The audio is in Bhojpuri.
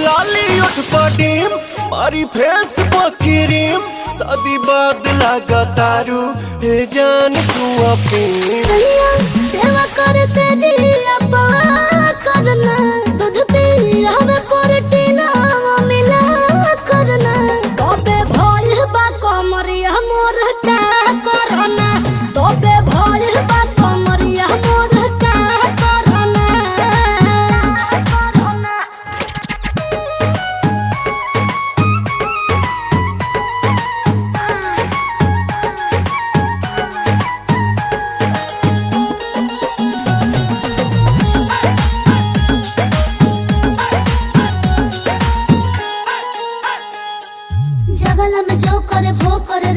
लाली उठ पडीम मारी फेस पकीरीम शादी बाद लगा तारू हे जान तू अपनी सेवा कर से जिया पवा करना दूध पी हमें प्रोटीन मिला करना तबे भइल बा कमरिया मोर चाह करना तबे भइल बा कमरिया मोर चाह करना जगल में जो करे वो करे।